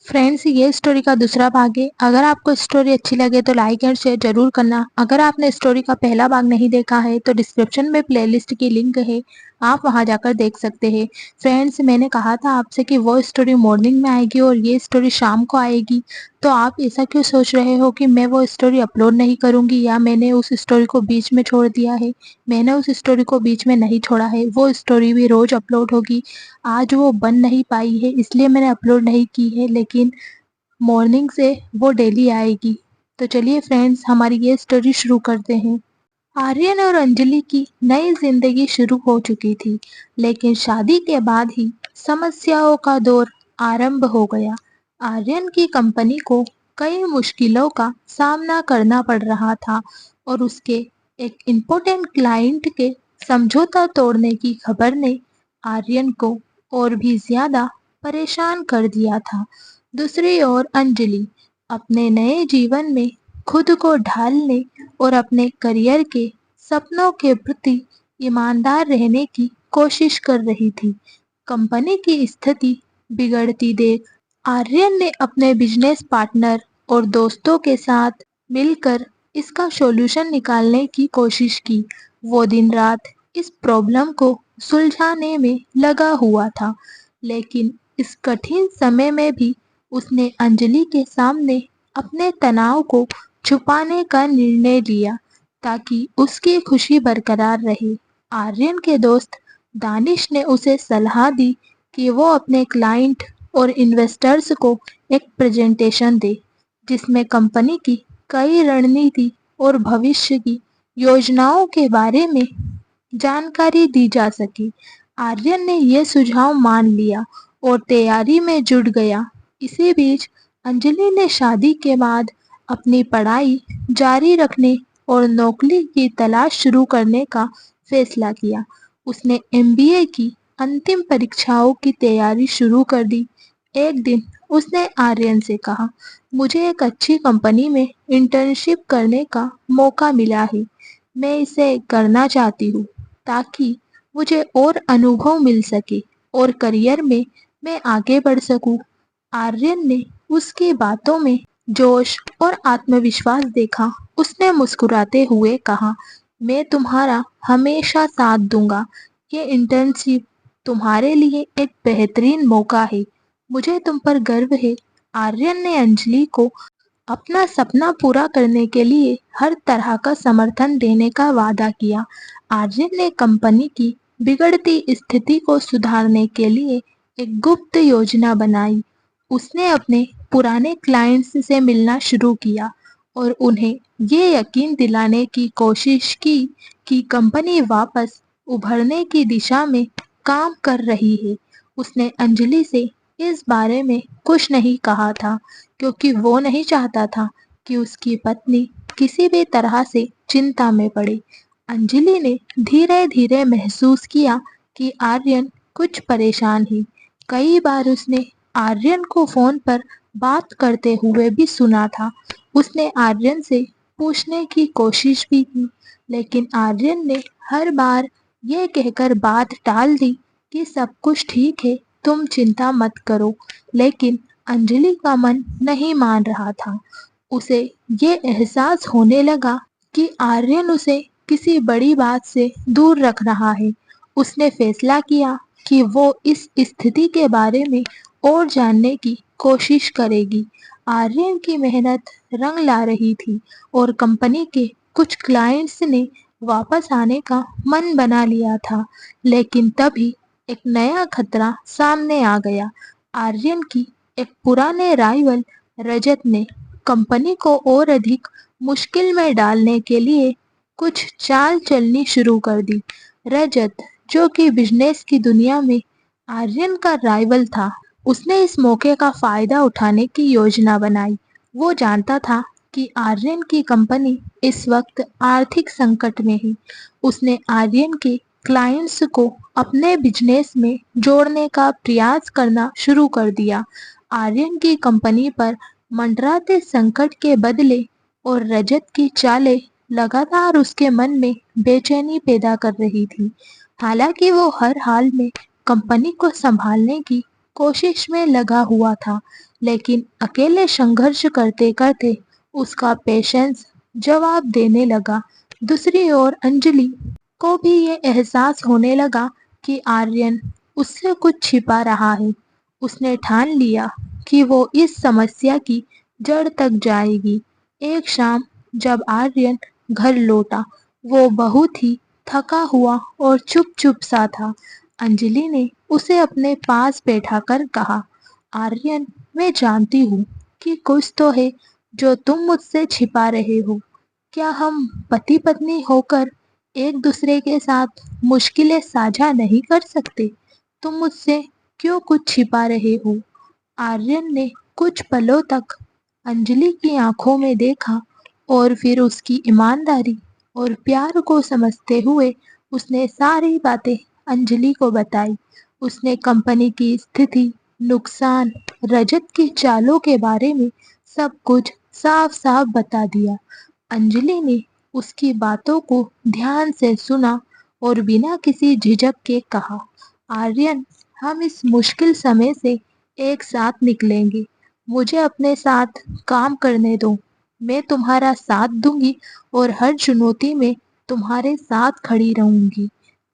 Friends, ये story का दूसरा भाग है। अगर आपको स्टोरी अच्छी लगे तो लाइक एंड शेयर जरूर करना। अगर आपने स्टोरी का पहला भाग नहीं देखा है तो डिस्क्रिप्शन में प्लेलिस्ट की लिंक है, आप वहां जाकर देख सकते हैं। फ्रेंड्स, मैंने कहा था आपसे कि वो स्टोरी मॉर्निंग में आएगी और ये स्टोरी शाम को आएगी। तो आप ऐसा क्यों सोच रहे हो कि मैं वो स्टोरी अपलोड नहीं करूंगी या मैंने उस स्टोरी को बीच में छोड़ दिया है। मैंने उस स्टोरी को बीच में नहीं छोड़ा है, वो स्टोरी भी रोज अपलोड होगी। आज वो बन नहीं पाई है इसलिए मैंने अपलोड नहीं की है, लेकिन मॉर्निंग से वो डेली आएगी। तो चलिए फ्रेंड्स, हमारी ये स्टोरी शुरू करते हैं। आर्यन और अंजलि की नई जिंदगी शुरू हो चुकी थी, लेकिन शादी के बाद ही समस्याओं का दौर आरंभ हो गया। आर्यन की कंपनी को कई मुश्किलों का सामना करना पड़ रहा था और उसके एक इम्पोर्टेंट क्लाइंट के समझौता तोड़ने की खबर ने आर्यन को और भी ज्यादा परेशान कर दिया था। दूसरी ओर अंजलि अपने नए जीवन में खुद को ढालने और अपने करियर के सपनों के प्रति ईमानदार रहने की कोशिश कर रही थी। कंपनी की स्थिति बिगड़ती देख आर्यन ने अपने बिजनेस पार्टनर और दोस्तों के साथ मिलकर इसका सॉल्यूशन निकालने की कोशिश की। वो दिन रात इस प्रॉब्लम को सुलझाने में लगा हुआ था, लेकिन इस कठिन समय में भी उसने अंजलि के सामने अपने तनाव को छुपाने का निर्णय लिया ताकि उसकी खुशी बरकरार रहे। आर्यन के दोस्त दानिश ने उसे सलाह दी कि वो अपने क्लाइंट और इन्वेस्टर्स को एक प्रेजेंटेशन दे जिसमें कंपनी की कई रणनीति और भविष्य की योजनाओं के बारे में जानकारी दी जा सके। आर्यन ने यह सुझाव मान लिया और तैयारी में जुट गया। इसी बीच अंजलि ने शादी के बाद अपनी पढ़ाई जारी रखने और नौकरी की तलाश शुरू करने का फैसला किया। उसने एमबीए की अंतिम परीक्षाओं की तैयारी शुरू कर दी। एक दिन उसने आर्यन से कहा, मुझे एक अच्छी कंपनी में इंटर्नशिप करने का मौका मिला है। मैं इसे करना चाहती हूँ ताकि मुझे और अनुभव मिल सके और करियर में मैं आगे बढ़ सकूं। आर्यन ने उसकी बातों में जोश और आत्मविश्वास देखा। उसने मुस्कुराते हुए कहा, मैं तुम्हारा हमेशा साथ दूंगा। ये इंटर्नशिप तुम्हारे लिए एक बेहतरीन मौका है। मुझे तुम पर गर्व है। आर्यन ने अंजलि को अपना सपना पूरा करने के लिए हर तरह का समर्थन देने का वादा किया। आर्यन ने कंपनी की बिगड़ती स्थिति को सुधारने के लिए एक गुप्त योजना बनाई। उसने अपने पुराने क्लाइंट्स से मिलना शुरू किया और उन्हें ये यकीन दिलाने की कोशिश की कि कंपनी वापस उभरने की दिशा में काम कर रही है। उसने अंजलि से इस बारे में कुछ नहीं कहा था क्योंकि वो नहीं चाहता था कि उसकी पत्नी किसी भी तरह से चिंता में पड़े। अंजलि ने धीरे धीरे महसूस किया कि आर्यन कुछ परेशान है। कई बार उसने आर्यन को फोन पर बात करते हुए भी सुना था। उसने आर्यन से पूछने की कोशिश भी की, लेकिन आर्यन ने हर बार यह कहकर बात टाल दी कि सब कुछ ठीक है, तुम चिंता मत करो। लेकिन अंजलि का मन नहीं मान रहा था। उसे ये एहसास होने लगा कि आर्यन उसे किसी बड़ी बात से दूर रख रहा है। उसने फैसला किया कि वो इस स्थिति के बारे में और जानने की कोशिश करेगी। आर्यन की मेहनत रंग ला रही थी और कंपनी के कुछ क्लाइंट्स ने वापस आने का मन बना लिया था, लेकिन तभी एक नया खतरा सामने आ गया। आर्यन की एक पुराने राइवल रजत ने कंपनी को और अधिक मुश्किल में डालने के लिए कुछ चाल चलनी शुरू कर दी। रजत, जो कि बिजनेस की दुनिया में आर्यन का राइवल था, उसने इस मौके का फायदा उठाने की योजना बनाई। वो जानता था कि आर्यन की कंपनी इस वक्त आर्थिक संकट में है। उसने आर्यन के क्लाइंट्स को अपने बिजनेस में जोड़ने का प्रयास करना शुरू कर दिया। आर्यन की कंपनी पर मंडराते संकट के बदले और रजत की चालें लगातार उसके मन में बेचैनी पैदा कर रही थी। हालांकि वो हर हाल में कंपनी को संभालने की कोशिश में लगा हुआ था, लेकिन अकेले संघर्ष करते करते उसका पेशेंस जवाब देने लगा। दूसरी ओर अंजलि को भी ये एहसास होने लगा कि आर्यन उससे कुछ छिपा रहा है। उसने ठान लिया कि वो इस समस्या की जड़ तक जाएगी। एक शाम जब आर्यन घर लौटा, वो बहुत ही थका हुआ और चुप-चुप सा था। अंजलि ने उसे अपने पास बैठाकर कहा, आर्यन, मैं जानती हूँ कि कुछ तो है जो तुम मुझसे छिपा रहे हो। क्या हम पति पत्नी होकर एक दूसरे के साथ मुश्किलें साझा नहीं कर सकते? तुम मुझसे क्यों कुछ छिपा रहे हो? आर्यन ने कुछ पलों तक अंजलि की आंखों में देखा और फिर उसकी ईमानदारी और प्यार को समझते हुए उसने सारी बातें अंजलि को बताई। उसने कंपनी की स्थिति, नुकसान, रजत की चालों के बारे में सब कुछ साफ-साफ बता दिया। अंजलि ने उसकी बातों को ध्यान से सुना और बिना किसी झिझक के कहा, आर्यन, हम इस मुश्किल समय से एक साथ निकलेंगे। मुझे अपने साथ काम करने दो। मैं तुम्हारा साथ दूंगी और हर चुनौती में तुम्हारे साथ खड़ी रहूंगी।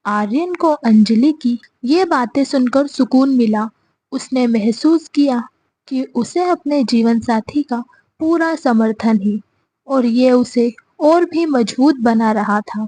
आर्यन को अंजलि की ये बातें सुनकर सुकून मिला। उसने महसूस किया कि उसे अपने जीवन साथी का पूरा समर्थन है और ये उसे और भी मजबूत बना रहा था।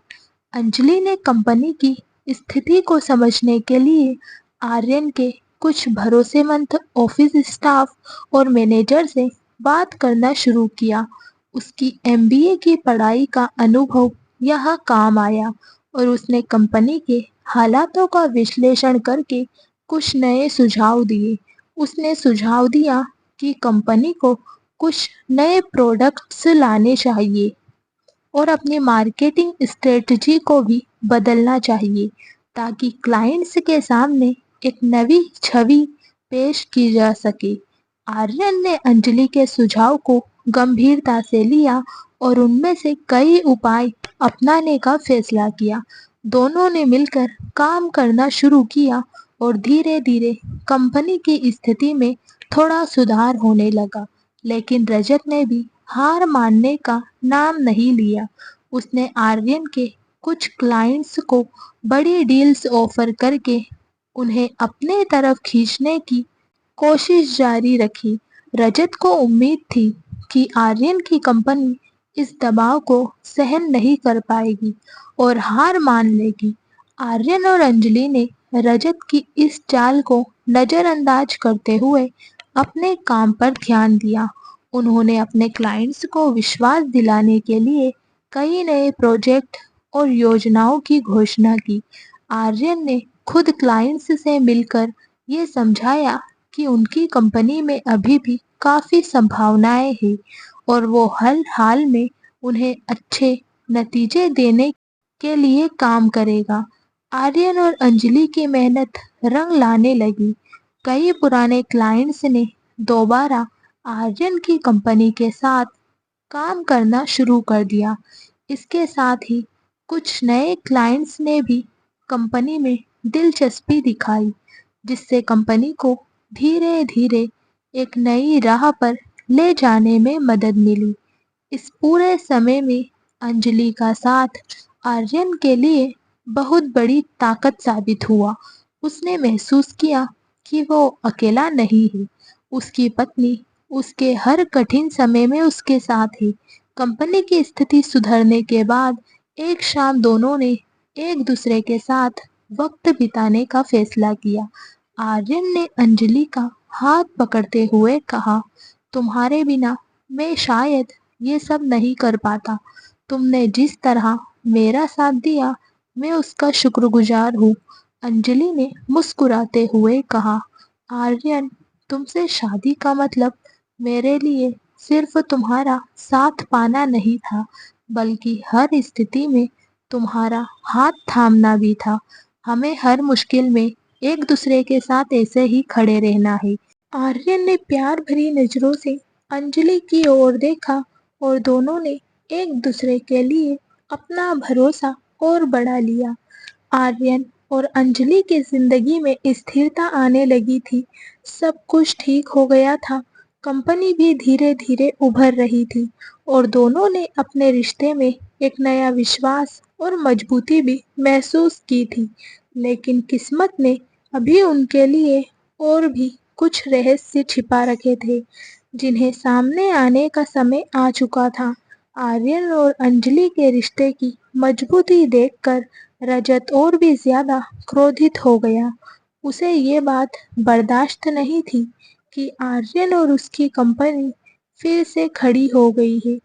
अंजलि ने कंपनी की स्थिति को समझने के लिए आर्यन के कुछ भरोसेमंद ऑफिस स्टाफ और मैनेजर से बात करना शुरू किया। उसकी एमबीए की पढ़ाई का अनुभव यहाँ काम आया और उसने कंपनी के हालातों का विश्लेषण करके कुछ नए सुझाव दिए। उसने सुझाव दिया कि कंपनी को कुछ नए प्रोडक्ट्स लाने चाहिए और अपनी मार्केटिंग स्ट्रेटजी को भी बदलना चाहिए ताकि क्लाइंट्स के सामने एक नई छवि पेश की जा सके। आर्यन ने अंजलि के सुझाव को गंभीरता से लिया और उनमें से कई उपाय अपनाने का फैसला किया। दोनों ने मिलकर काम करना शुरू किया और धीरे-धीरे कंपनी की स्थिति में थोड़ा सुधार होने लगा। लेकिन रजत ने भी हार मानने का नाम नहीं लिया। उसने आर्यन के कुछ क्लाइंट्स को बड़ी डील्स ऑफर करके उन्हें अपने तरफ खींचने की कोशिश जारी रखी। रजत को उम्मीद थी कि आर्यन की कंपनी इस दबाव को सहन नहीं कर पाएगी और हार मान लेगी। आर्यन और अंजलि ने रजत की इस चाल को नजरअंदाज करते हुए अपने काम पर ध्यान दिया। उन्होंने अपने क्लाइंट्स को विश्वास दिलाने के लिए कई नए प्रोजेक्ट और योजनाओं की घोषणा की। आर्यन ने खुद क्लाइंट्स से मिलकर ये समझाया कि उनकी कंपनी में अभी भी काफ़ी संभावनाएं हैं और वो हर हाल में उन्हें अच्छे नतीजे देने के लिए काम करेगा। आर्यन और अंजलि की मेहनत रंग लाने लगी। कई पुराने क्लाइंट्स ने दोबारा आर्यन की कंपनी के साथ काम करना शुरू कर दिया। इसके साथ ही कुछ नए क्लाइंट्स ने भी कंपनी में दिलचस्पी दिखाई, जिससे कंपनी को धीरे-धीरे एक नई राह पर ले जाने में मदद मिली। इस पूरे समय में अंजलि का साथ आर्यन के लिए बहुत बड़ी ताकत साबित हुआ। उसने महसूस किया कि वो अकेला नहीं है। उसकी पत्नी उसके हर कठिन समय में उसके साथ है। कंपनी की स्थिति सुधरने के बाद एक शाम दोनों ने एक दूसरे के साथ वक्त बिताने का फैसला किया। आर्यन ने अंजलि का हाथ पकड़ते हुए कहा, तुम्हारे बिना मैं शायद ये सब नहीं कर पाता। तुमने जिस तरह मेरा साथ दिया, मैं उसका शुक्रगुजार हूँ। अंजलि ने मुस्कुराते हुए कहा, आर्यन, तुमसे शादी का मतलब मेरे लिए सिर्फ तुम्हारा साथ पाना नहीं था, बल्कि हर स्थिति में तुम्हारा हाथ थामना भी था। हमें हर मुश्किल में एक दूसरे के साथ ऐसे ही खड़े रहना है। आर्यन ने प्यार भरी नजरों से अंजलि की ओर देखा और दोनों ने एक दूसरे के लिए अपना भरोसा और बढ़ा लिया। आर्यन और अंजलि की जिंदगी में स्थिरता आने लगी थी। सब कुछ ठीक हो गया था। कंपनी भी धीरे धीरे उभर रही थी और दोनों ने अपने रिश्ते में एक नया विश्वास और मजबूती भी महसूस की थी। लेकिन किस्मत ने अभी उनके लिए और भी कुछ रहस्य छिपा रखे थे, जिन्हें सामने आने का समय आ चुका था। आर्यन और अंजलि के रिश्ते की मजबूती देखकर रजत और भी ज्यादा क्रोधित हो गया। उसे ये बात बर्दाश्त नहीं थी कि आर्यन और उसकी कंपनी फिर से खड़ी हो गई है।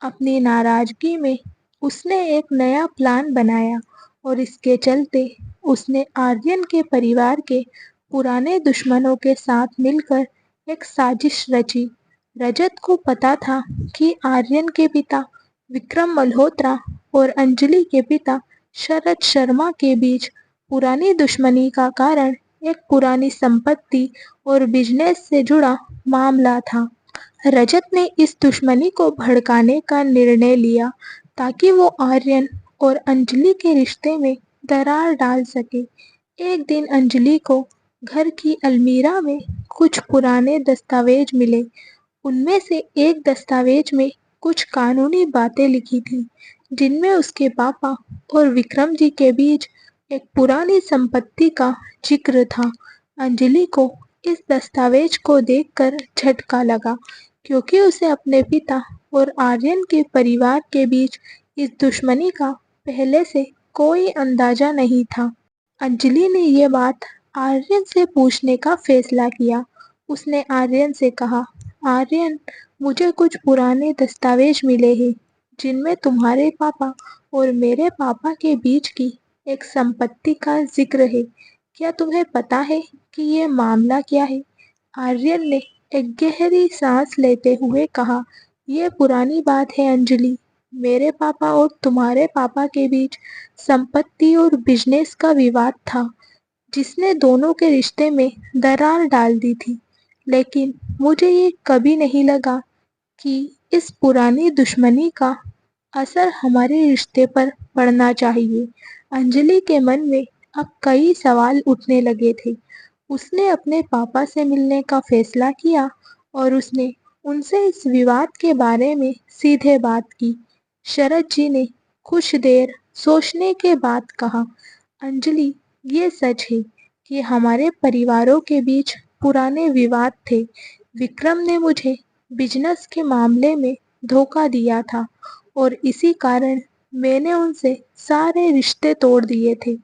अपनी नाराजगी में उसने एक नया प्लान बनाया और इसके चलते उसने आर्यन के परिवार के पुराने दुश्मनों के साथ मिलकर एक साजिश रची। रजत को पता था कि आर्यन के पिता विक्रम मल्होत्रा और अंजलि के पिता शरद शर्मा के बीच पुरानी दुश्मनी का कारण एक पुरानी संपत्ति और बिजनेस से जुड़ा मामला था। रजत ने इस दुश्मनी को भड़काने का निर्णय लिया ताकि वो आर्यन और अंजलि के रिश्ते में दरार डाल सके। एक दिन अंजलि को घर की अलमीरा में कुछ पुराने दस्तावेज मिले। उनमें से एक दस्तावेज में कुछ कानूनी बातें लिखी थी, जिनमें उसके पापा और विक्रम जी के बीच एक पुरानी संपत्ति का जिक्र था। अंजलि को इस दस्तावेज को देखकर झटका लगा, क्योंकि उसे अपने पिता और आर्यन के परिवार के बीच इस दुश्मनी का पहले से कोई अंदाजा नहीं था। अंजलि ने ये बात आर्यन से पूछने का फैसला किया। उसने आर्यन से कहा, आर्यन, मुझे कुछ पुराने दस्तावेज मिले हैं जिनमें तुम्हारे पापा और मेरे पापा के बीच की एक संपत्ति का जिक्र है। क्या तुम्हें पता है कि ये मामला क्या है? आर्यन ने एक गहरी सांस लेते हुए कहा, यह पुरानी बात है अंजलि। मेरे पापा और तुम्हारे पापा के बीच संपत्ति और बिजनेस का विवाद था, जिसने दोनों के रिश्ते में दरार डाल दी थी। लेकिन मुझे ये कभी नहीं लगा कि इस पुरानी दुश्मनी का असर हमारे रिश्ते पर पड़ना चाहिए। अंजलि के मन में अब कई सवाल उठने लगे थे। उसने अपने पापा से मिलने का फैसला किया और उसने उनसे इस विवाद के बारे में सीधे बात की। शरद जी ने कुछ देर सोचने के बाद कहा, अंजलि, ये सच है कि हमारे परिवारों के बीच पुराने विवाद थे। विक्रम ने मुझे बिजनेस के मामले में धोखा दिया था और इसी कारण मैंने उनसे सारे रिश्ते तोड़ दिए थे।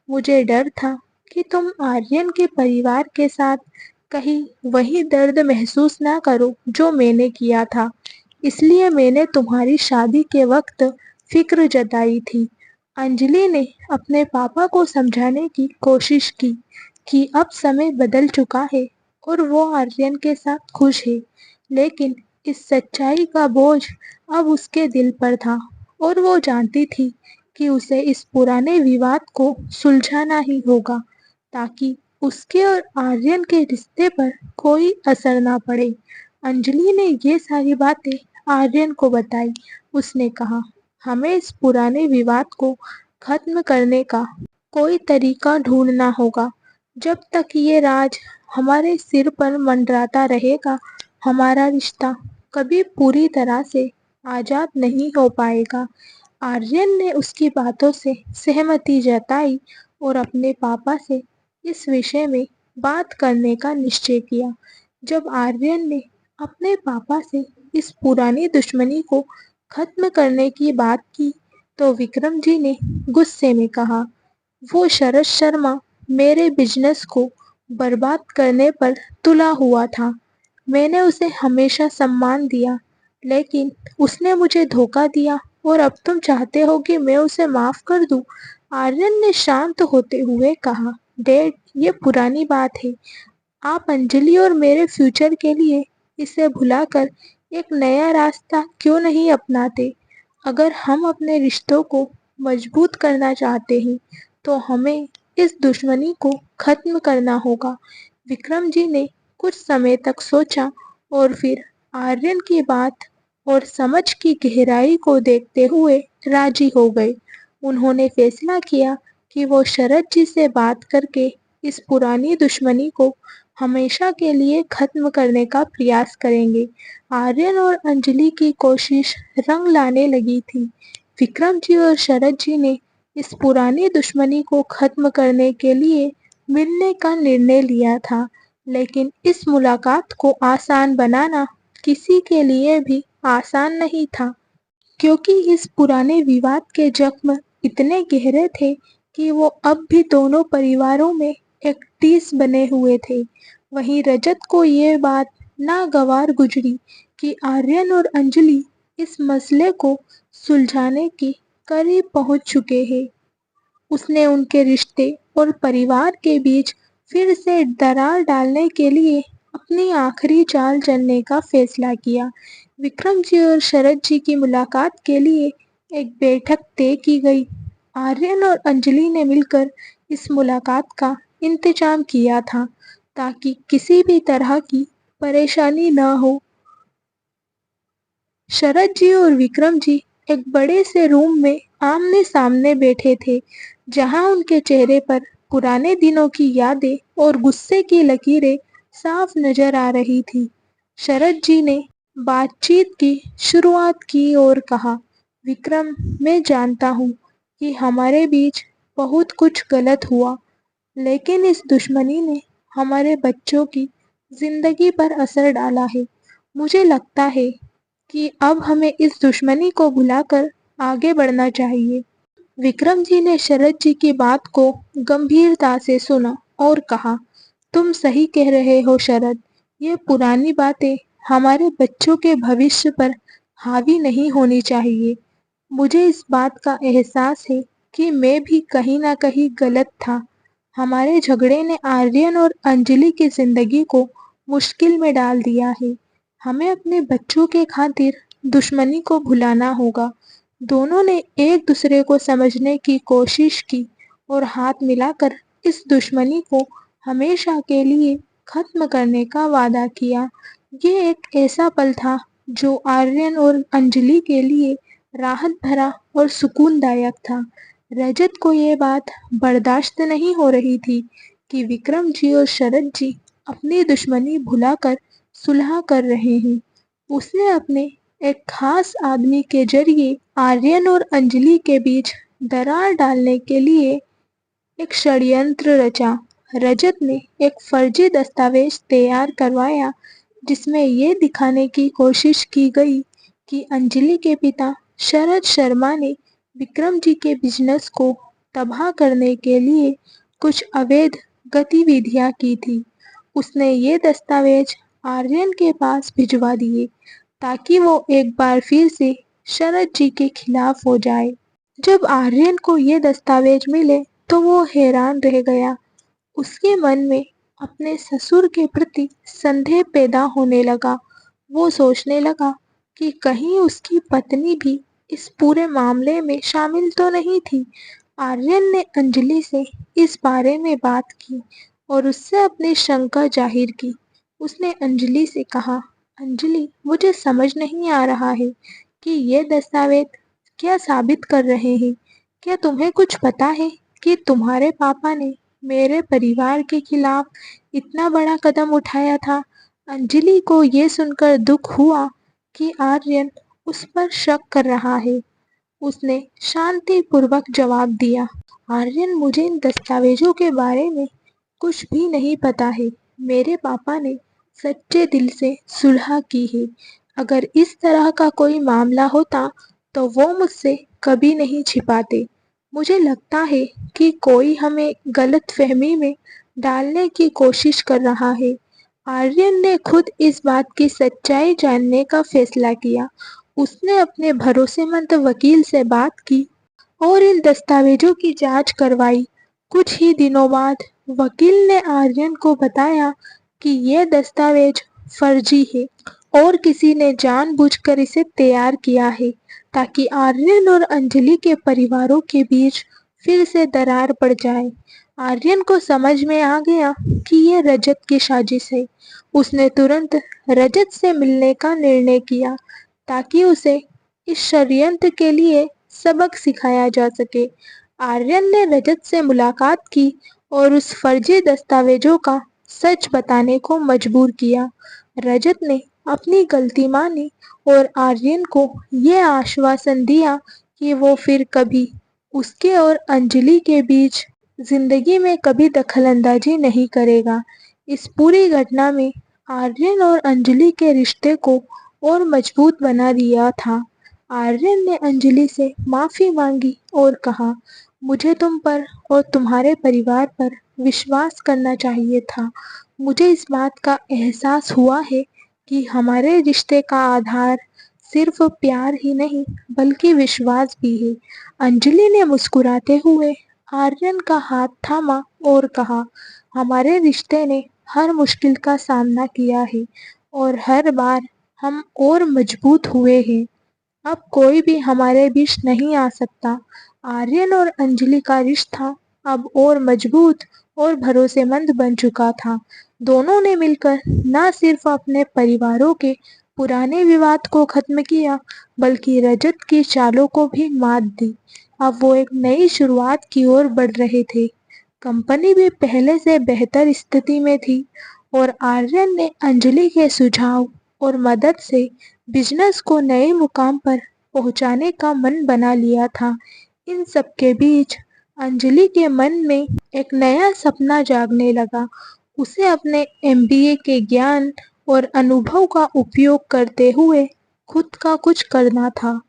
मुझे डर था कि तुम आर्यन के परिवार के साथ कहीं वही दर्द महसूस ना करो जो मैंने किया था। इसलिए मैंने तुम्हारी शादी के वक्त फिक्र जताई थी। अंजलि ने अपने पापा को समझाने की कोशिश की कि अब समय बदल चुका है और वो आर्यन के साथ खुश है। लेकिन इस सच्चाई का बोझ अब उसके दिल पर था और वो जानती थी कि उसे इस पुराने विवाद को सुलझाना ही होगा, ताकि उसके और आर्यन के रिश्ते पर कोई असर ना पड़े। अंजलि ने ये सारी बातें आर्यन को बताई। उसने कहा, हमें इस पुराने विवाद को खत्म करने का कोई तरीका ढूंढना होगा। जब तक ये राज हमारे सिर पर मंडराता रहेगा, हमारा रिश्ता कभी पूरी तरह से आजाद नहीं हो पाएगा। आर्यन ने उसकी बातों से सहमति जताई और अपने पापा से इस विषय में बात करने का निश्चय किया। जब आर्यन ने अपने पापा से इस पुरानी दुश्मनी को खत्म करने की बात की, तो विक्रम जी ने गुस्से में कहा, वो शरद शर्मा मेरे बिजनेस को बर्बाद करने पर तुला हुआ था। मैंने उसे हमेशा सम्मान दिया, लेकिन उसने मुझे धोखा दिया और अब तुम चाहते हो कि मैं उसे माफ कर दूं? आर्यन ने शांत होते हुए कहा, डैड, ये पुरानी बात है। आप अंजलि और मेरे फ्यूचर के लिए इसे भुलाकर एक नया रास्ता क्यों नहीं अपनाते? अगर हम अपने रिश्तों को मजबूत करना चाहते हैं, तो हमें इस दुश्मनी को खत्म करना होगा। विक्रम जी ने कुछ समय तक सोचा और फिर आर्यन की बात और समझ की गहराई को देखते हुए राजी हो गए। उन्होंने फैसला किया कि वो शरद जी से बात करके इस पुरानी दुश्मनी को हमेशा के लिए खत्म करने का प्रयास करेंगे। आर्यन और अंजलि की कोशिश रंग लाने लगी थी। विक्रम जी और शरद जी ने इस पुरानी दुश्मनी को खत्म करने के लिए मिलने का निर्णय लिया था, लेकिन इस मुलाकात को आसान बनाना किसी के लिए भी आसान नहीं था, क्योंकि इस पुराने विवाद के जख्म इतने गहरे थे कि वो अब भी दोनों परिवारों में एक टीस बने हुए थे। वहीं रजत को ये बात नागवार गुजरी कि आर्यन और अंजलि इस मसले को सुलझाने के करीब पहुंच चुके हैं। उसने उनके रिश्ते और परिवार के बीच फिर से दरार डालने के लिए अपनी आखिरी चाल चलने का फैसला किया। विक्रम जी और शरद जी की मुलाकात के लिए एक बैठक तय की गई। आर्यन और अंजलि ने मिलकर इस मुलाकात का इंतजाम किया था, ताकि किसी भी तरह की परेशानी न हो। शरद जी और विक्रम जी एक बड़े से रूम में आमने सामने बैठे थे, जहां उनके चेहरे पर पुराने दिनों की यादें और गुस्से की लकीरें साफ नजर आ रही थी। शरद जी ने बातचीत की शुरुआत की और कहा, विक्रम, मैं जानता हूँ कि हमारे बीच बहुत कुछ गलत हुआ, लेकिन इस दुश्मनी ने हमारे बच्चों की जिंदगी पर असर डाला है। मुझे लगता है कि अब हमें इस दुश्मनी को भुलाकर आगे बढ़ना चाहिए। विक्रम जी ने शरद जी की बात को गंभीरता से सुना और कहा, तुम सही कह रहे हो शरद, ये पुरानी बातें हमारे बच्चों के भविष्य पर हावी नहीं होनी चाहिए। मुझे इस बात का एहसास है कि मैं भी कहीं ना कहीं गलत था। हमारे झगड़े ने आर्यन और अंजलि की जिंदगी को मुश्किल में डाल दिया है। हमें अपने बच्चों के खातिर दुश्मनी को भुलाना होगा। दोनों ने एक दूसरे को समझने की कोशिश की और हाथ मिलाकर इस दुश्मनी को हमेशा के लिए खत्म करने का वादा किया। ये एक ऐसा पल था जो आर्यन और अंजलि के लिए राहत भरा और सुकूनदायक था। रजत को ये बात बर्दाश्त नहीं हो रही थी कि विक्रम जी और शरद जी अपनी दुश्मनी भुलाकर सुलह कर रहे हैं। उसने अपने एक खास आदमी के जरिए आर्यन और अंजलि के बीच दरार डालने के लिए एक षड्यंत्र रचा। रजत ने एक फर्जी दस्तावेज तैयार करवाया, जिसमें ये दिखाने की कोशिश की गई कि अंजलि के पिता शरद शर्मा ने विक्रम जी के बिजनेस को तबाह करने के लिए कुछ अवैध गतिविधियां की थी। उसने ये दस्तावेज आर्यन के पास भिजवा दिए, ताकि वो एक बार फिर से शरद जी के खिलाफ हो जाए। जब आर्यन को ये दस्तावेज मिले तो वो हैरान रह गया। उसके मन में अपने ससुर के प्रति संदेह पैदा होने लगा। वो सोचने लगा कि कहीं उसकी पत्नी भी इस पूरे मामले में शामिल तो नहीं थी। आर्यन ने अंजलि से इस बारे में बात की और उससे अपनी शंका जाहिर की। उसने अंजलि से कहा, अंजलि, मुझे समझ नहीं आ रहा है कि ये दस्तावेज क्या साबित कर रहे हैं। क्या तुम्हें कुछ पता है कि तुम्हारे पापा ने मेरे परिवार के खिलाफ इतना बड़ा कदम उठाया था? अंजलि को ये सुनकर दुख हुआ कि आर्यन उस पर शक कर रहा है। उसने शांतिपूर्वक जवाब दिया, आर्यन, मुझे इन दस्तावेजों के बारे में कुछ भी नहीं पता है। मेरे पापा ने सच्चे दिल से सुलह की है। अगर इस तरह का कोई मामला होता तो वो मुझसे कभी नहीं छिपाते। मुझे लगता है कि कोई हमें गलतफहमी में डालने की कोशिश कर रहा है। आर्यन ने खुद इस बात की सच्चाई जानने का फैसला किया। उसने अपने भरोसेमंद वकील से बात की और इन दस्तावेजों की जांच करवाई। कुछ ही दिनों बाद वकील ने आर्यन को बताया कि ये दस्तावेज फर्जी है और किसी ने जानबूझकर इसे तैयार किया है, ताकि आर्यन और अंजलि के परिवारों के बीच फिर से दरार पड़ जाए। आर्यन को समझ में आ गया कि ये रजत की साजिश है। उसने तुरंत रजत से मिलने का निर्णय किया, ताकि उसे इस षड्यंत्र के लिए सबक सिखाया जा सके। आर्यन ने रजत से मुलाकात की और उस फर्जी दस्तावेजों का सच बताने को मजबूर किया। रजत ने अपनी गलती मानी और आर्यन को ये आश्वासन दिया कि वो फिर कभी उसके और अंजलि के बीच जिंदगी में कभी दखलंदाजी नहीं करेगा। इस पूरी घटना में आर्यन और अंजलि के रिश्ते को और मजबूत बना दिया था। आर्यन ने अंजलि से माफी मांगी और कहा, मुझे तुम पर और तुम्हारे परिवार पर विश्वास करना चाहिए था। मुझे इस बात का एहसास हुआ है कि हमारे रिश्ते का आधार सिर्फ प्यार ही नहीं बल्कि विश्वास भी है। अंजलि ने मुस्कुराते हुए आर्यन का हाथ थामा और कहा, हमारे रिश्ते ने हर मुश्किल का सामना किया है और हर बार हम और मजबूत हुए हैं। अब कोई भी हमारे बीच नहीं आ सकता। आर्यन और अंजलि का रिश्ता अब और मजबूत और भरोसेमंद बन चुका था। दोनों ने मिलकर न सिर्फ अपने परिवारों के पुराने विवाद को खत्म किया बल्कि रजत की चालों को भी मात दी। अब वो एक नई शुरुआत की ओर बढ़ रहे थे। कंपनी भी पहले से बेहतर स्थिति में थी और आर्यन ने अंजलि के सुझाव और मदद से बिजनेस को नए मुकाम पर पहुंचाने का मन बना लिया था। इन सब के बीच अंजलि के मन में एक नया सपना जागने लगा। उसे अपने एमबीए के ज्ञान और अनुभव का उपयोग करते हुए खुद का कुछ करना था।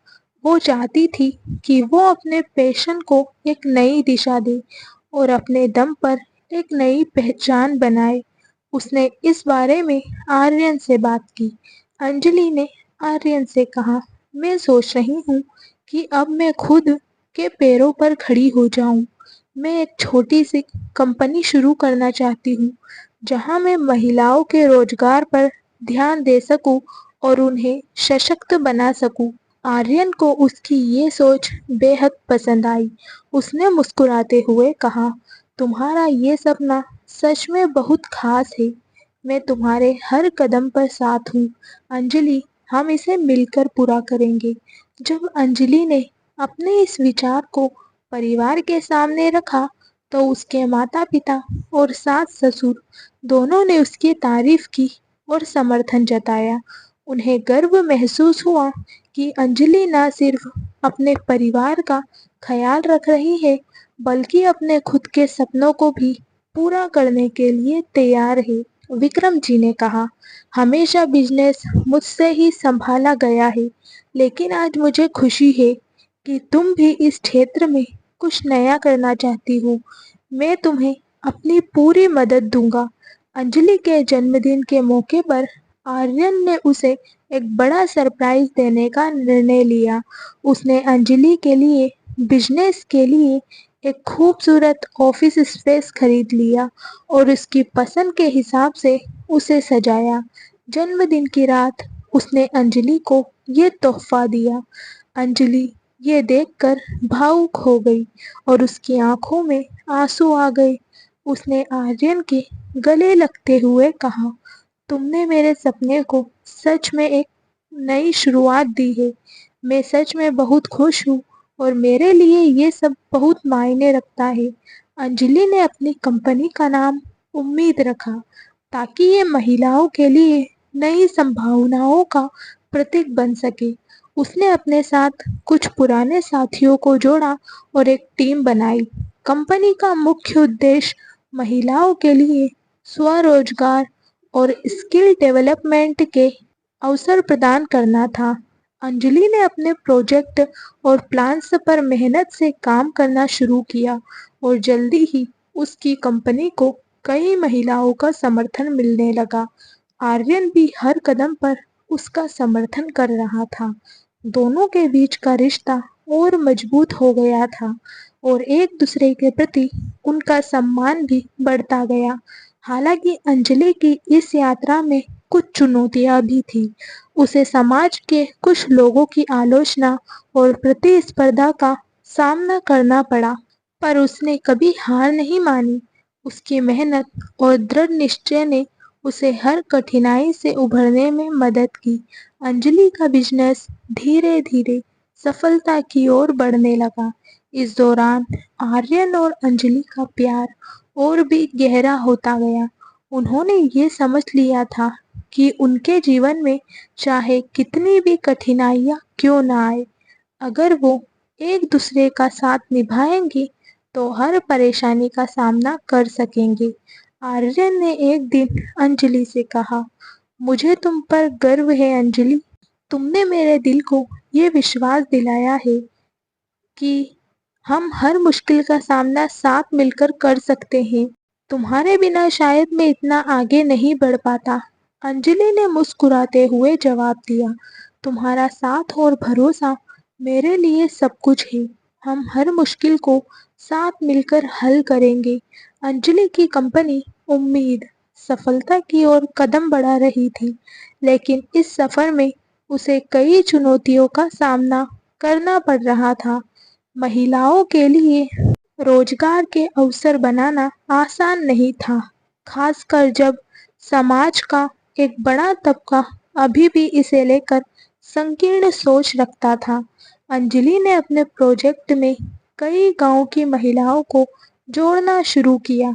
वो चाहती थी कि वो अपने पैशन को एक नई दिशा दे और अपने दम पर एक नई पहचान बनाए। उसने इस बारे में आर्यन से बात की। अंजलि ने आर्यन से कहा, मैं सोच रही हूँ कि अब मैं खुद के पैरों पर खड़ी हो जाऊं। मैं एक छोटी सी कंपनी शुरू करना चाहती हूँ जहाँ मैं महिलाओं के रोजगार पर ध्यान दे सकूं और उन्हें सशक्त बना सकूं। आर्यन को उसकी ये सोच बेहद पसंद आई। उसने मुस्कुराते हुए कहा, तुम्हारा ये सपना सच में बहुत खास है। मैं तुम्हारे हर कदम पर साथ हूँ। अंजलि, हम इसे मिलकर पूरा करेंगे। जब अंजलि ने अपने इस विचार को परिवार के सामने रखा तो उसके माता पिता और सास ससुर दोनों ने उसकी तारीफ की और समर्थन जताया। उन्हें गर्व महसूस हुआ कि अंजलि न सिर्फ अपने परिवार का ख्याल रख रही है बल्कि अपने खुद के सपनों को भी पूरा करने के लिए तैयार है। विक्रम जी ने कहा, हमेशा बिजनेस मुझसे ही संभाला गया है, लेकिन आज मुझे खुशी है कि तुम भी इस क्षेत्र में कुछ नया करना चाहती हो। मैं तुम्हें अपनी पूरी मदद दूंगा। अंजलि के जन्मदिन के मौके पर आर्यन ने उसे एक बड़ा सरप्राइज देने का निर्णय लिया। उसने अंजलि के लिए बिजनेस के लिए एक खूबसूरत ऑफिस स्पेस खरीद लिया और उसकी पसंद के हिसाब से उसे सजाया। जन्मदिन की रात उसने अंजलि को ये तोहफा दिया। अंजलि ये देखकर भावुक हो गई और उसकी आंखों में आंसू आ गए। उसने आर्यन के गले लगते हुए कहा, तुमने मेरे सपने को सच में एक नई शुरुआत दी है। मैं सच में बहुत खुश हूँ और मेरे लिए ये सब बहुत मायने रखता है। अंजलि ने अपनी कंपनी का नाम उम्मीद रखा ताकि ये महिलाओं के लिए नई संभावनाओं का प्रतीक बन सके। उसने अपने साथ कुछ पुराने साथियों को जोड़ा और एक टीम बनाई। कंपनी का मुख्य उद्देश्य महिलाओं के लिए स्वरोजगार और स्किल डेवलपमेंट के अवसर प्रदान करना था। अंजलि ने अपने प्रोजेक्ट और प्लान्स पर मेहनत से काम करना शुरू किया और जल्दी ही उसकी कंपनी को कई महिलाओं का समर्थन मिलने लगा। आर्यन भी हर कदम पर उसका समर्थन कर रहा था। दोनों के बीच का रिश्ता और मजबूत हो गया था और एक दूसरे के प्रति उनका सम्मान भी बढ़ता गया। हालांकि अंजलि की इस यात्रा में कुछ चुनौतियां भी थी। उसे समाज के कुछ लोगों की आलोचना और प्रतिस्पर्धा का सामना करना पड़ा, पर उसने कभी हार नहीं मानी। उसकी मेहनत और दृढ़ निश्चय ने उसे हर कठिनाई से उभरने में मदद की। अंजलि का बिजनेस धीरे धीरे सफलता की ओर बढ़ने लगा। इस दौरान आर्यन और अंजलि का प्यार और भी गहरा होता गया। उन्होंने ये समझ लिया था कि उनके जीवन में चाहे कितनी भी कठिनाइयाँ क्यों ना आए, अगर वो एक दूसरे का साथ निभाएंगे तो हर परेशानी का सामना कर सकेंगे। आर्यन ने एक दिन अंजलि से कहा, मुझे तुम पर गर्व है अंजलि। तुमने मेरे दिल को ये विश्वास दिलाया है कि हम हर मुश्किल का सामना साथ मिलकर कर सकते हैं। तुम्हारे बिना शायद मैं इतना आगे नहीं बढ़ पाता। अंजलि ने मुस्कुराते हुए जवाब दिया, तुम्हारा साथ और भरोसा मेरे लिए सब कुछ है। हम हर मुश्किल को साथ मिलकर हल करेंगे। अंजलि की कंपनी उम्मीद सफलता की ओर कदम बढ़ा रही थी, लेकिन इस सफर में उसे कई चुनौतियों का सामना करना पड़ रहा था। महिलाओं के लिए रोजगार के अवसर बनाना आसान नहीं था, खासकर जब समाज का एक बड़ा तबका अभी भी इसे लेकर संकीर्ण सोच रखता था। अंजलि ने अपने प्रोजेक्ट में कई गांव की महिलाओं को जोड़ना शुरू किया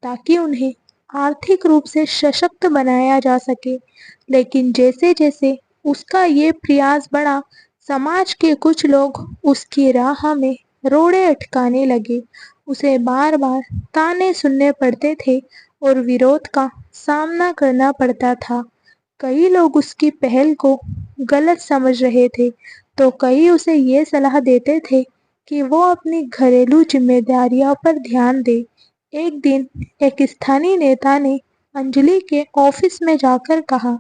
ताकि उन्हें आर्थिक रूप से सशक्त बनाया जा सके। लेकिन जैसे जैसे उसका ये प्रयास बढ़ा, समाज के कुछ लोग उसकी राह में रोड़े अटकाने लगे। उसे बार बार ताने सुनने पड़ते थे और विरोध का सामना करना पड़ता था। कई लोग उसकी पहल को गलत समझ रहे थे, तो कई उसे ये सलाह देते थे कि वो अपनी घरेलू जिम्मेदारियों पर ध्यान दे। एक दिन एक स्थानीय नेता ने अंजलि के ऑफिस में जाकर कहा,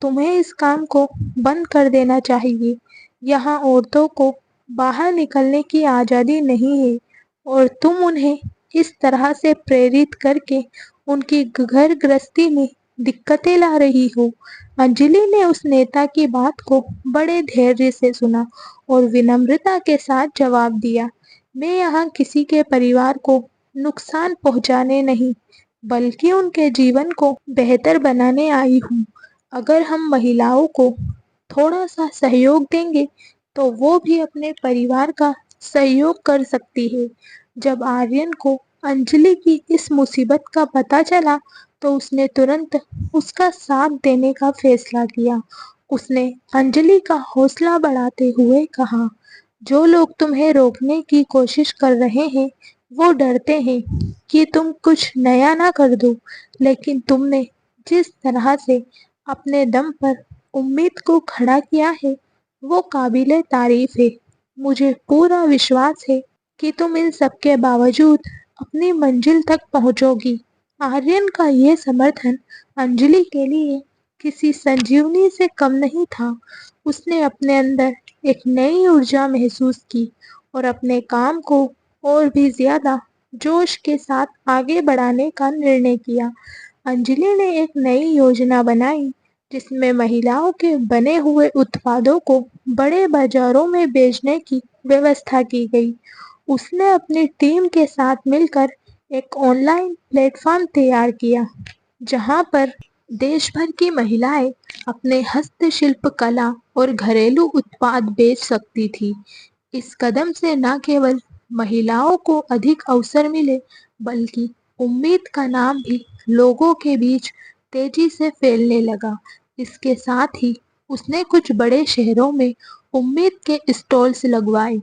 तुम्हें इस काम को बंद कर देना चाहिए। यहाँ औरतों को बाहर निकलने की आज़ादी नहीं है और तुम उन्हें इस तरह से प्रेरित करके उनकी घर गृहस्थी में दिक्कतें ला रही हो। अंजलि ने उस नेता की बात को बड़े धैर्य से सुना और विनम्रता के साथ जवाब दिया, मैं यहाँ किसी के परिवार को नुकसान पहुँचाने नहीं, बल्कि उनके जीवन को बेहतर बनाने आई हूँ। अगर हम महिलाओं को थोड़ा सा सहयोग देंगे तो वो भी अपने परिवार का सहयोग कर सकती है। जब आर्यन को अंजलि की इस मुसीबत का पता चला तो उसने तुरंत उसका साथ देने का फैसला किया। उसने अंजलि का हौसला बढ़ाते हुए कहा, जो लोग तुम्हें रोकने की कोशिश कर रहे हैं वो डरते हैं कि तुम कुछ नया ना कर दो, लेकिन तुमने जिस तरह से अपने दम पर उम्मीद को खड़ा किया है वो काबिले तारीफ है। मुझे पूरा विश्वास है कि तुम इन सब के बावजूद अपनी मंजिल तक पहुंचोगी। आर्यन का ये समर्थन अंजलि के लिए किसी संजीवनी से कम नहीं था। उसने अपने अंदर एक नई ऊर्जा महसूस की और अपने काम को और भी ज्यादा जोश के साथ आगे बढ़ाने का निर्णय किया। अंजलि ने एक नई योजना बनाई जिसमें महिलाओं के बने हुए उत्पादों को बड़े बाजारों में बेचने की व्यवस्था की गई। उसने अपनी टीम के साथ मिलकर एक ऑनलाइन प्लेटफॉर्म तैयार किया जहां पर देश भर की महिलाएं अपने हस्तशिल्प कला और घरेलू उत्पाद बेच सकती थी। इस कदम से न केवल महिलाओं को अधिक अवसर मिले, बल्कि उम्मीद का नाम भी लोगों के बीच तेजी से फैलने लगा। इसके साथ ही उसने कुछ बड़े शहरों में उम्मीद के स्टॉल्स लगवाए,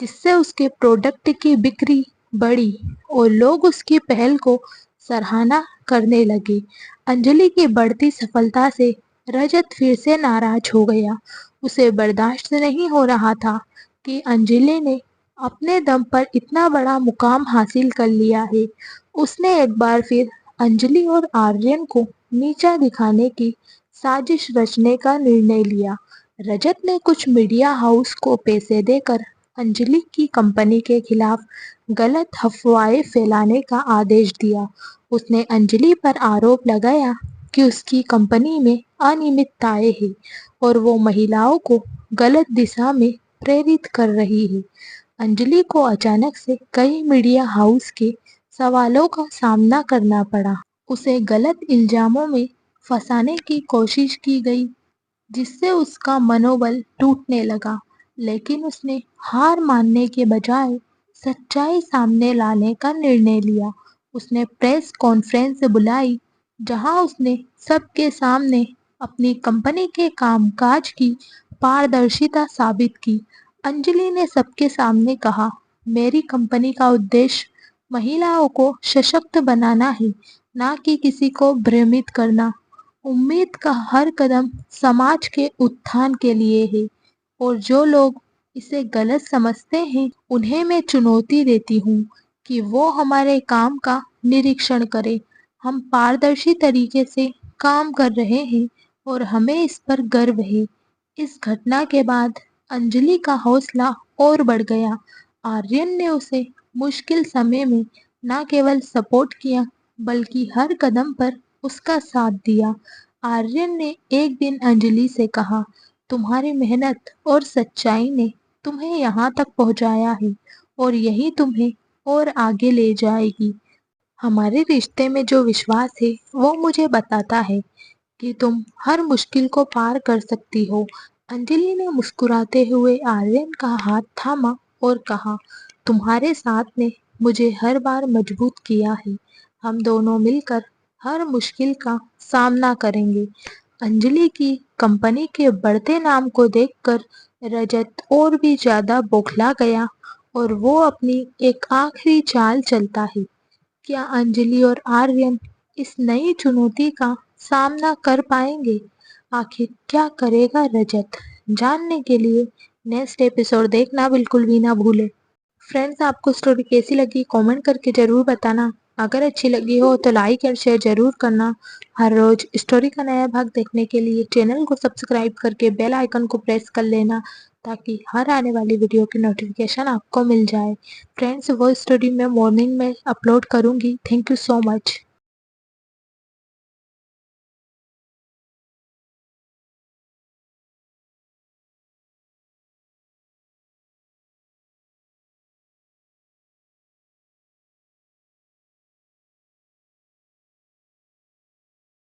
जिससे उसके प्रोडक्ट की बिक्री बढ़ी और लोग उसकी पहल को सराहना करने लगे। अंजलि की बढ़ती सफलता से रजत फिर से नाराज हो गया। उसे बर्दाश्त नहीं हो रहा था कि अंजलि ने अपने दम पर इतना बड़ा मुकाम हासिल कर लिया है। उसने एक बार फिर अंजलि और आर्यन को नीचा दिखाने की साजिश रचने का निर्णय लिया। रजत ने कुछ मीडिया हाउस को पैसे देकर अंजलि की कंपनी के खिलाफ गलत अफवाहें फैलाने का आदेश दिया। उसने अंजलि पर आरोप लगाया कि उसकी कंपनी में अनियमितताएं हैं और वो महिलाओं को गलत दिशा में प्रेरित कर रही है। अंजलि को अचानक से कई मीडिया हाउस के सवालों का सामना करना पड़ा। उसे गलत इल्जामों में फंसाने की कोशिश की गई, जिससे उसका मनोबल टूटने लगा। लेकिन उसने हार मानने के बजाय सच्चाई सामने लाने का निर्णय लिया। उसने प्रेस कॉन्फ्रेंस बुलाई जहां उसने सबके सामने अपनी कंपनी के कामकाज की पारदर्शिता साबित की। अंजलि ने सबके सामने कहा, मेरी कंपनी का उद्देश्य महिलाओं को सशक्त बनाना है, ना कि किसी को भ्रमित करना। उम्मीद का हर कदम समाज के उत्थान के लिए है और जो लोग इसे गलत समझते हैं उन्हें मैं चुनौती देती हूँ कि वो हमारे काम का निरीक्षण करें। हम पारदर्शी तरीके से काम कर रहे हैं और हमें इस पर गर्व है। इस घटना के बाद अंजलि का हौसला और बढ़ गया। आर्यन ने उसे मुश्किल समय में न केवल सपोर्ट किया बल्कि हर कदम पर उसका साथ दिया। आर्यन ने एक दिन अंजलि से कहा, तुम्हारी मेहनत और सच्चाई ने तुम्हें यहाँ तक पहुँचाया है और यही तुम्हें और आगे ले जाएगी। हमारे रिश्ते में जो विश्वास है वो मुझे बताता है कि तुम हर मुश्किल को पार कर सकती हो। अंजलि ने मुस्कुराते हुए आर्यन का हाथ थामा और कहा, तुम्हारे साथ ने मुझे हर बार मजबूत किया है। हम दोनों मिलकर हर मुश्किल का सामना करेंगे। अंजलि की कंपनी के बढ़ते नाम को देखकर रजत और भी ज्यादा बौखला गया और वो अपनी एक आखिरी चाल चलता है। क्या अंजलि और आर्यन इस नई चुनौती का सामना कर पाएंगे? आखिर क्या करेगा रजत? जानने के लिए नेक्स्ट एपिसोड देखना बिल्कुल भी ना भूले। फ्रेंड्स, आपको स्टोरी कैसी लगी कमेंट करके ज़रूर बताना। अगर अच्छी लगी हो तो लाइक और शेयर ज़रूर करना। हर रोज स्टोरी का नया भाग देखने के लिए चैनल को सब्सक्राइब करके बेल आइकन को प्रेस कर लेना ताकि हर आने वाली वीडियो की नोटिफिकेशन आपको मिल जाए। फ्रेंड्स, वो स्टोरी मैं मॉर्निंग में अपलोड करूँगी। Thank you so much.